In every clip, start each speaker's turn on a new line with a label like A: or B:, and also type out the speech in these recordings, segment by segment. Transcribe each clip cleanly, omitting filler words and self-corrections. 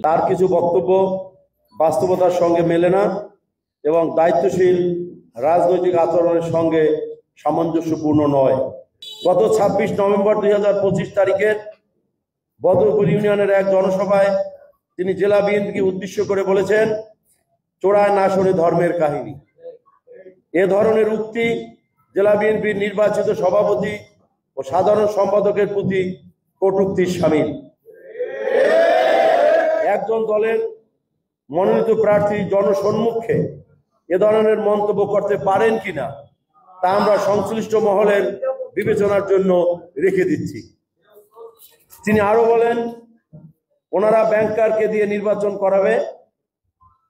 A: তার কিছু বক্তব্য বাস্তবতার সঙ্গে মেলে না এবং দায়িত্বশীল রাজনৈতিক আচরণের সঙ্গে সামঞ্জস্যপূর্ণ নয়। গত ২৬ নভেম্বর ২০২৫ তারিখের বদরপুর ইউনিয়নের এক জনসভায় তিনি জেলা বিএনপিকে উদ্দেশ্য করে বলেছেন, চোরায় না শোনে ধর্মের কাহিনী। এ ধরনের উক্তি জেলা বিএনপির নির্বাচিত সভাপতি ও সাধারণ সম্পাদকের প্রতি কটূক্তির শামিল। একজন দলের মনোনীত প্রার্থী জনসম্মুখে এ ধরনের মন্তব্য করতে পারেন কিনা তা আমরা সংশ্লিষ্ট মহলের বিবেচনার জন্য রেখে দিচ্ছি। তিনি আরো বলেন, ওনারা ব্যাংকারকে দিয়ে নির্বাচন করাবে,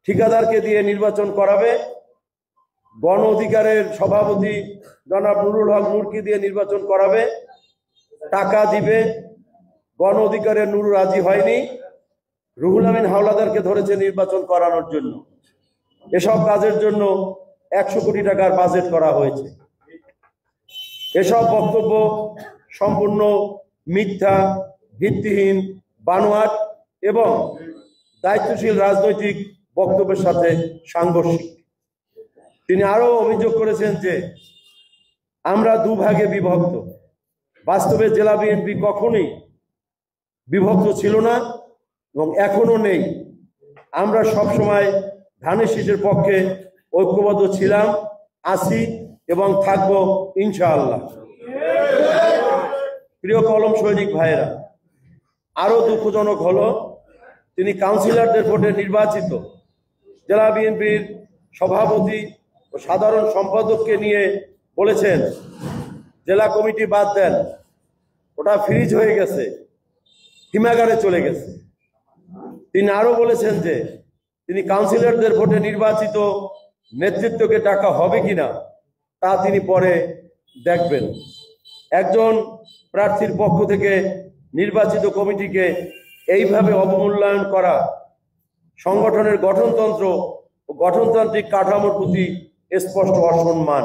A: ঠিকাদারকে দিয়ে নির্বাচন করাবে, গণ অধিকারের সভাপতি জনাব নুরুল হক নূরকে দিয়ে নির্বাচন করাবে, টাকা দিবে। গণ অধিকারের নুরু রাজি হয়নি, রুহুল আমিন হাওলাদারকে ধরেছে নির্বাচন করানোর জন্য। এসব কাজের জন্য ১০০ কোটি টাকার বাজেট করা হয়েছে। এসব বক্তব্য সম্পূর্ণ মিথ্যা, ভিত্তিহীন, বানোয়াট এবং দায়িত্বশীল রাজনৈতিক বক্তব্যের সাথে সাংঘর্ষিক। তিনি আরো অভিযোগ করেছেন যে আমরা দুভাগে বিভক্ত। বাস্তবে জেলা বিএনপি কখনোই বিভক্ত ছিল না এবং এখনো নেই। আমরা সবসময় ধানের শীষের পক্ষে ঐক্যবদ্ধ ছিলাম, আছি এবং থাকবো ইনশাআল্লাহ। প্রিয় কলম সৈনিক ভাইয়েরা, আরো দুঃখজনক হলো তিনি কাউন্সিলরদের ভোটে নির্বাচিত জেলা বিএনপির সভাপতি ও সাধারণ সম্পাদককে নিয়ে বলেছেন, জেলা কমিটি বাদ দেন, ওটা ফ্রিজ হয়ে গেছে, হিমাগারে চলে গেছে। তিনি আরো বলেছেন যে তিনি কাউন্সিলরদের ভোটে নির্বাচিত নেতৃত্বকে টাকা হবে কিনা তা তিনি পরে দেখবেন। একজন প্রার্থীর পক্ষ থেকে নির্বাচিত কমিটিকে এইভাবে অবমূল্যায়ন করা সংগঠনের গঠনতন্ত্র ও গঠনতান্ত্রিক কাঠামোর প্রতি স্পষ্ট অসম্মান।